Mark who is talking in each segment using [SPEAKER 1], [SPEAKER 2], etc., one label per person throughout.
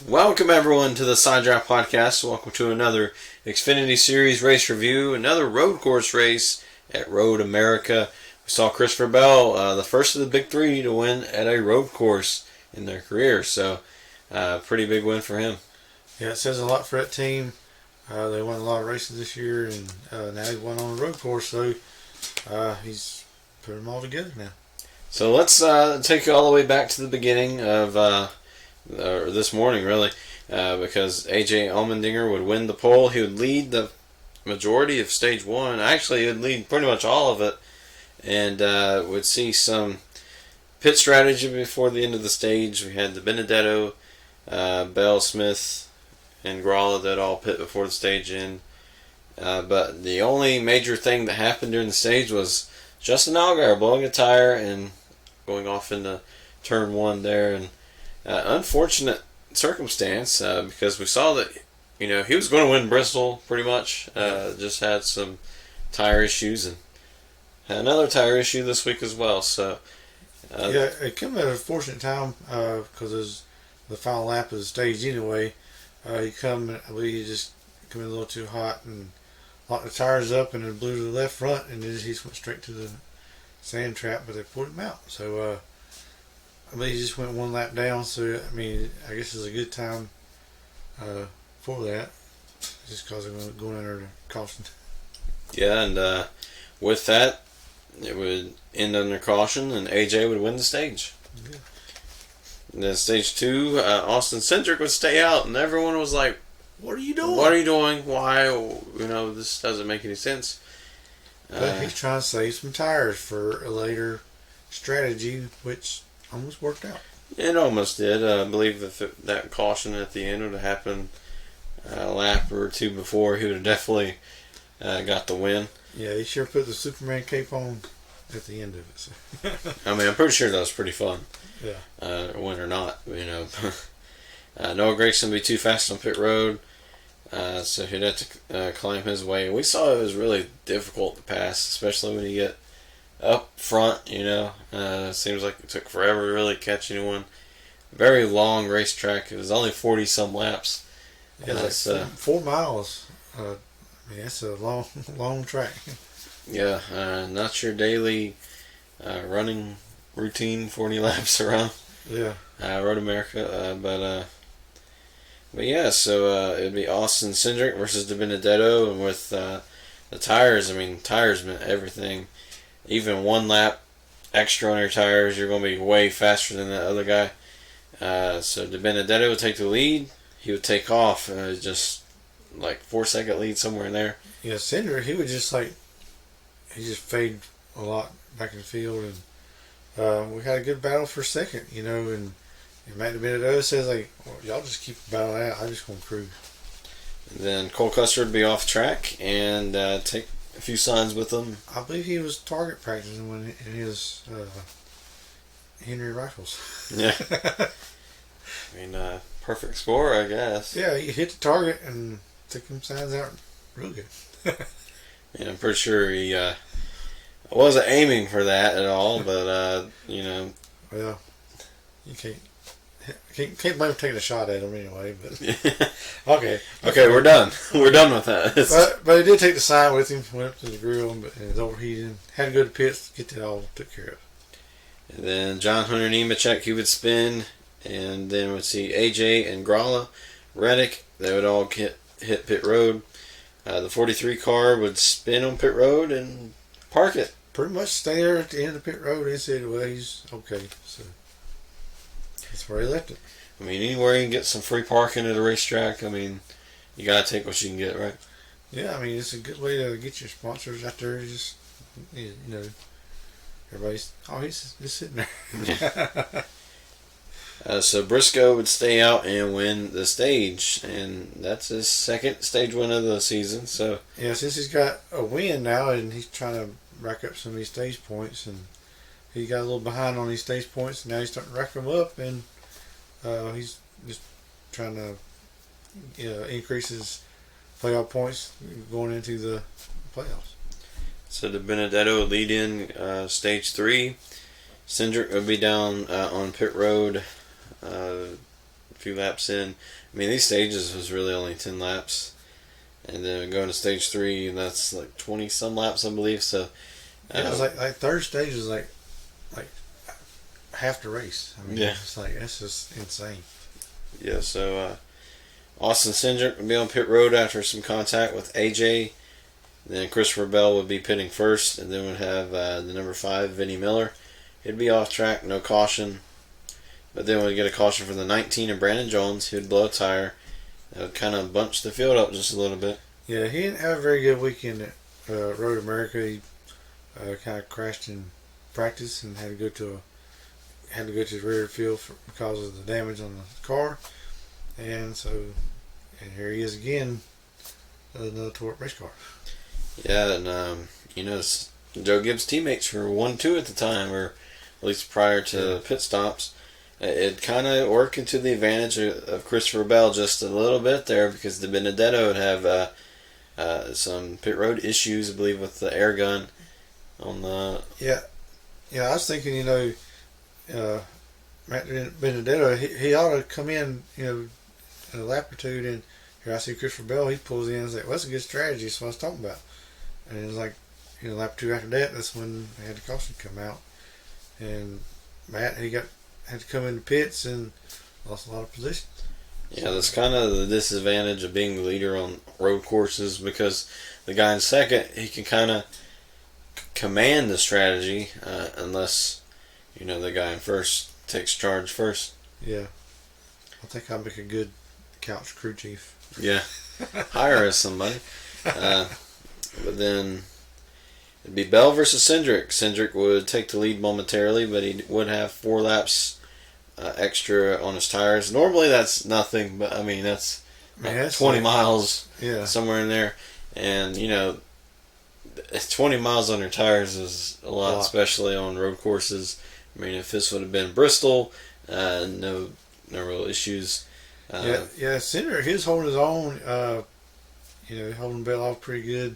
[SPEAKER 1] Welcome everyone to the Side Draft Podcast. Welcome to another Xfinity Series race review, another road course race at Road America. We saw Christopher Bell, the first of the big three to win at a road course in their career. So, pretty big win for him.
[SPEAKER 2] Yeah, it says a lot for that team. They won a lot of races this year, and now he won on a road course, so he's put them all together now.
[SPEAKER 1] So let's take you all the way back to the beginning of this morning, really, because A.J. Allmendinger would win the pole. He would lead the majority of stage one. Actually, he would lead pretty much all of it, and would see some pit strategy before the end of the stage. We had the Benedetto, Bell, Smith, and Gralla that all pit before the stage end. But the only major thing that happened during the stage was Justin Allgaier blowing a tire and going off into turn one there, and unfortunate circumstance because we saw that he was going to win Bristol pretty much. Just had some tire issues and had another tire issue this week as well. So
[SPEAKER 2] it came at a fortunate time because it was the final lap of the stage anyway. I believe he just come in a little too hot and locked the tires up, and it blew to the left front, and then he just went straight to the sand trap, but they pulled him out. So I believe he just went one lap down, so I guess it's a good time for that, just because they're going under the caution.
[SPEAKER 1] Yeah, and with that, it would end under caution, and AJ would win the stage.
[SPEAKER 2] Yeah.
[SPEAKER 1] And then stage two, Austin Cindric would stay out, and everyone was like,
[SPEAKER 2] "What are you doing?
[SPEAKER 1] What are you doing? Why? This doesn't make any sense."
[SPEAKER 2] But he's trying to save some tires for a later strategy, which almost worked out.
[SPEAKER 1] It almost did. I believe if that caution at the end would have happened a lap or two before, he would have definitely got the win.
[SPEAKER 2] Yeah, he sure put the Superman cape on at the end of it. So.
[SPEAKER 1] I'm pretty sure that was pretty fun.
[SPEAKER 2] Yeah.
[SPEAKER 1] Win or not, Noah Gragson would be too fast on pit road, so he'd have to climb his way. We saw it was really difficult to pass, especially when you get up front, it seems like it took forever to really catch anyone. Very long racetrack. It was only 40-some laps.
[SPEAKER 2] Yeah, it's 4 miles. That's a long track.
[SPEAKER 1] Yeah, not your daily running routine, 40 laps around.
[SPEAKER 2] Yeah.
[SPEAKER 1] Road America, but yeah, so it'd be Austin Cindric versus De Benedetto, and with the tires, tires meant everything. Even 1 lap extra on your tires, you're going to be way faster than that other guy. So De Benedetto would take the lead. He would take off, just like 4-second lead somewhere in there.
[SPEAKER 2] Yeah, Cindric, he would just fade a lot back in the field, and we had a good battle for second, and Matt De Benedetto says, well, y'all just keep battling out. I'm just going to cruise.
[SPEAKER 1] And then Cole Custer would be off track and take a few signs with him.
[SPEAKER 2] I believe he was target practicing in his Henry rifles.
[SPEAKER 1] Yeah. Perfect score, I guess.
[SPEAKER 2] Yeah, he hit the target and took them signs out real good.
[SPEAKER 1] Yeah, I'm pretty sure he wasn't aiming for that at all, but
[SPEAKER 2] Well, you can't blame him taking a shot at him anyway. But okay,
[SPEAKER 1] we're done. We're done with that.
[SPEAKER 2] But he did take the sign with him. Went up to the grill, but it was overheated. Had to go to pits to get that all took care of.
[SPEAKER 1] And then John Hunter Nemechek, he would spin, and then we'd see AJ and Gralla, Reddick. They would all hit pit road. The 43 car would spin on pit road and park it.
[SPEAKER 2] Pretty much stay there at the end of the pit road and said, well, he's okay. So that's where he left it.
[SPEAKER 1] Anywhere you can get some free parking at a racetrack, you got to take what you can get, right?
[SPEAKER 2] Yeah, it's a good way to get your sponsors out there. Just, everybody's, he's just sitting there.
[SPEAKER 1] So Briscoe would stay out and win the stage, and that's his second stage win of the season. So
[SPEAKER 2] yeah, since he's got a win now, and he's trying to rack up some of these stage points, and he got a little behind on these stage points, and now he's starting to rack them up, and he's just trying to increase his playoff points going into the playoffs.
[SPEAKER 1] So De Benedetto would lead in stage 3. Cindric would be down on pit road a few laps in. I mean, these stages was really only 10 laps. And then going to stage 3, and that's like 20 some laps, I believe. So,
[SPEAKER 2] yeah, it's like third stage is like half the race. I mean,
[SPEAKER 1] yeah,
[SPEAKER 2] it's like that's just insane.
[SPEAKER 1] yeah. So Austin Cindric would be on pit road after some contact with AJ. Then Christopher Bell would be pitting first, and then we'd have the number 5, Vinnie Miller. He'd be off track, no caution. But then we'd get a caution for the 19 of Brandon Jones. He would blow a tire. That would kind of bunch the field up just a little bit.
[SPEAKER 2] Yeah, he didn't have a very good weekend at Road America. He kind of crashed in practice and had to go to the rear field because of the damage on the car. And here he is again, another tore race car.
[SPEAKER 1] Yeah, and Joe Gibbs' teammates were 1-2 at the time, or at least prior to pit stops. It kind of worked into the advantage of Christopher Bell just a little bit there, because the Benedetto would have some pit road issues, I believe, with the air gun on the.
[SPEAKER 2] Yeah. I was thinking, Matt Benedetto, he ought to come in, in a lap or two. Then here I see Christopher Bell, he pulls in and says, well, that's a good strategy. That's what I was talking about. And it was like, lap or two after that, that's when they had the caution come out. And Matt, he had to come in the pits and lost a lot of positions.
[SPEAKER 1] Yeah, that's kind of the disadvantage of being the leader on road courses, because the guy in second, he can kind of command the strategy unless, the guy in first takes charge first.
[SPEAKER 2] Yeah. I think I'll make a good couch crew chief.
[SPEAKER 1] Yeah. Hire us somebody. But then it'd be Bell versus Cindric. Cindric would take the lead momentarily, but he would have 4 laps extra on his tires. Normally that's nothing, but I mean that's 20 miles, somewhere in there. And 20 miles on your tires is a lot, especially on road courses. I mean, if this would have been Bristol, no real issues.
[SPEAKER 2] Cindric, he was holding his own. Holding Bell off pretty good.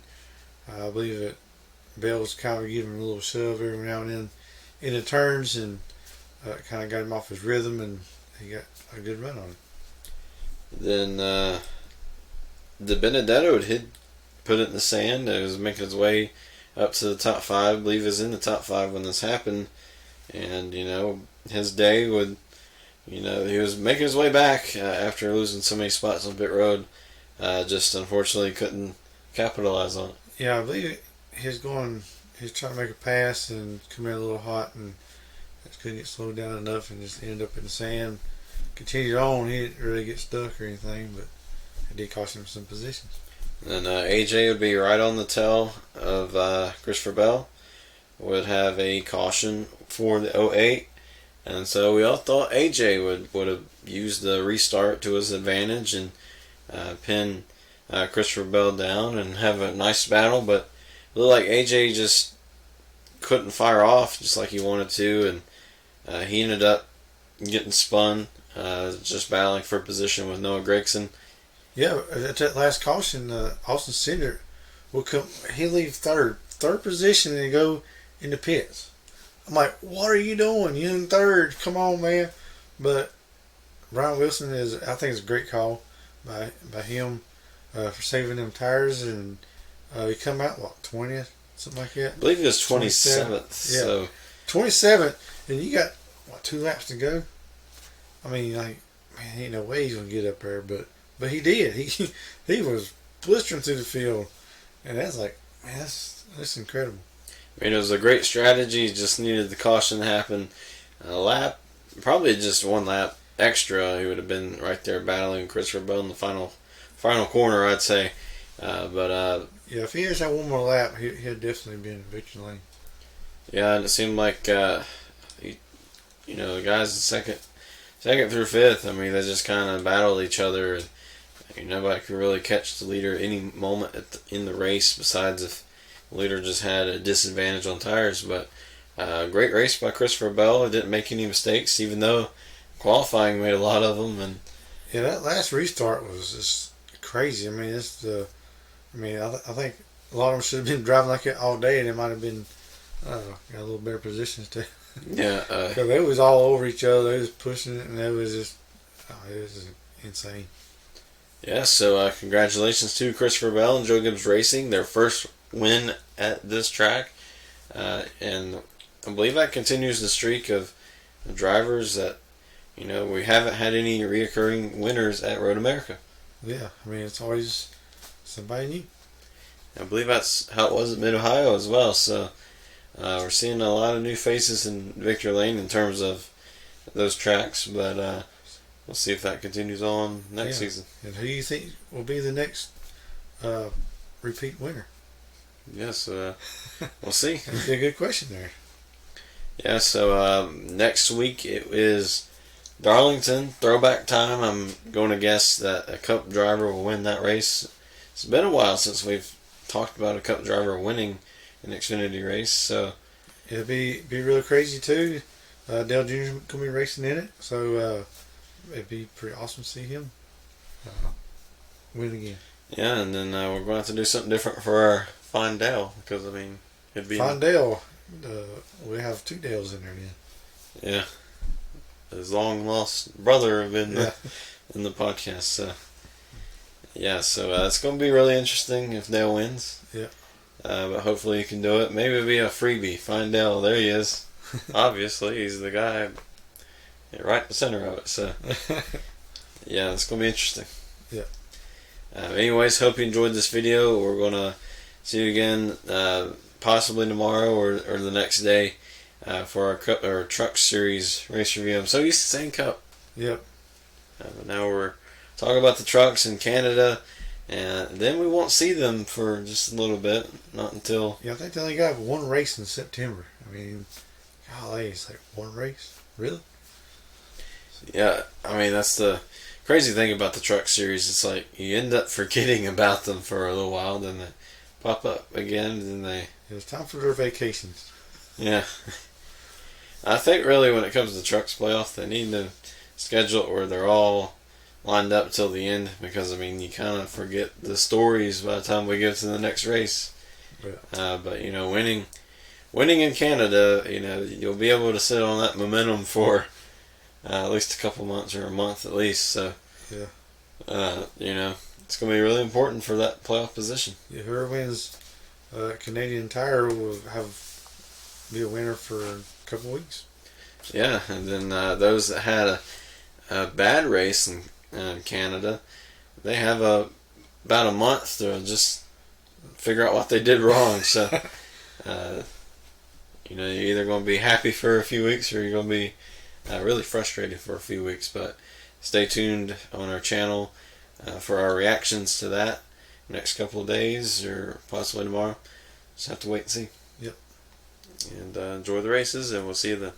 [SPEAKER 2] I believe that Bell was kind of giving him a little shove every now and then in the turns, and kind of got him off his rhythm, and he got a good run on it.
[SPEAKER 1] Then the Benedetto had put it in the sand. It was making its way up to the top 5. I believe it was in the top 5 when this happened. And, his day would, he was making his way back after losing so many spots on pit road. Just unfortunately couldn't capitalize on it.
[SPEAKER 2] Yeah, I believe he's trying to make a pass and come in a little hot, and just couldn't get slowed down enough and just ended up in the sand. Continued on, he didn't really get stuck or anything, but it did cost him some positions.
[SPEAKER 1] And AJ would be right on the tail of Christopher Bell. Would have a caution for the 08. And so we all thought AJ would have used the restart to his advantage and pin Christopher Bell down and have a nice battle, but it looked like AJ just couldn't fire off just like he wanted to, and he ended up getting spun, just battling for position with Noah Gregson.
[SPEAKER 2] Yeah, at that last caution, Austin Cindric will come. He'll leave third position and go in the pits. I'm like, what are you doing? You in third? Come on, man! But Brian Wilson I think it's a great call by him for saving them tires, and he come out 20th, something like that.
[SPEAKER 1] I believe it was 27th.
[SPEAKER 2] Yeah,
[SPEAKER 1] so
[SPEAKER 2] 27th, and you got 2 laps to go. I mean, ain't no way he's gonna get up there, but he did. He was blistering through the field, and that's that's incredible.
[SPEAKER 1] I mean, it was a great strategy. Just needed the caution to happen. A lap, probably just 1 lap extra, he would have been right there battling Christopher Bell in the final corner, I'd say. Yeah,
[SPEAKER 2] if he has that 1 more lap, he'd definitely be in the victory lane.
[SPEAKER 1] Yeah, and it seemed like the guys in second through 5th. I mean, they just kind of battled each other, and nobody could really catch the leader at any moment in the race, besides if the leader just had a disadvantage on tires. But great race by Christopher Bell. It didn't make any mistakes, even though qualifying made a lot of them. And
[SPEAKER 2] yeah, that last restart was just crazy. I mean, I think a lot of them should have been driving like it all day, and it might have been got a little better positions too.
[SPEAKER 1] Yeah.
[SPEAKER 2] Because they was all over each other. They was pushing it, and it was just insane.
[SPEAKER 1] Yeah, so congratulations to Christopher Bell and Joe Gibbs Racing, their first win at this track. And I believe that continues the streak of drivers that, we haven't had any reoccurring winners at Road America.
[SPEAKER 2] Yeah, I mean, it's always somebody new.
[SPEAKER 1] I believe that's how it was at Mid-Ohio as well. So we're seeing a lot of new faces in Victory Lane in terms of those tracks, but we'll see if that continues on next season.
[SPEAKER 2] And who do you think will be the next repeat winner?
[SPEAKER 1] Yes, we'll see.
[SPEAKER 2] That'd be a good question there.
[SPEAKER 1] Yeah, so next week it is Darlington, throwback time. I'm going to guess that a Cup driver will win that race. It's been a while since we've talked about a Cup driver winning an Xfinity race, so
[SPEAKER 2] it'll be really crazy too. Dale Jr. gonna be racing in it, so it'd be pretty awesome to see him win again.
[SPEAKER 1] Yeah, and then we're going to have to do something different for our Fine Dale, because it'd be
[SPEAKER 2] Fine Dale. We have 2 Dales in there then.
[SPEAKER 1] Yeah, his long lost brother in the podcast. So yeah, so it's going to be really interesting if Dale wins.
[SPEAKER 2] Yeah.
[SPEAKER 1] But hopefully he can do it. Maybe it'll be a freebie. Find Dale. There he is. Obviously, he's the guy right in the center of it. So yeah, it's going to be interesting.
[SPEAKER 2] Yeah.
[SPEAKER 1] Anyways, hope you enjoyed this video. We're going to see you again possibly tomorrow or the next day for our Cup or Truck Series race review. I'm so used to saying Cup.
[SPEAKER 2] Yep.
[SPEAKER 1] But now we're talking about the trucks in Canada, and then we won't see them for just a little bit. Not until...
[SPEAKER 2] Yeah, I think they only got 1 race in September. I mean, golly, it's like 1 race? Really?
[SPEAKER 1] Yeah, I mean, that's the crazy thing about the Truck Series. It's like you end up forgetting about them for a little while, then they pop up again, and then they...
[SPEAKER 2] It's time for their vacations.
[SPEAKER 1] Yeah. I think really when it comes to the Trucks playoff, they need to schedule it where they're all lined up till the end, because, I mean, you kind of forget the stories by the time we get to the next race.
[SPEAKER 2] Yeah.
[SPEAKER 1] But, winning in Canada, you'll be able to sit on that momentum for at least a couple months or a month at least. So,
[SPEAKER 2] yeah.
[SPEAKER 1] It's going to be really important for that playoff position.
[SPEAKER 2] Yeah, whoever wins Canadian Tire will be a winner for a couple weeks.
[SPEAKER 1] Yeah, and then those that had a bad race in Canada, they have about a month to just figure out what they did wrong. So, you're either going to be happy for a few weeks or you're going to be really frustrated for a few weeks. But stay tuned on our channel for our reactions to that next couple of days or possibly tomorrow. Just have to wait and see.
[SPEAKER 2] Yep.
[SPEAKER 1] And enjoy the races, and we'll see you then.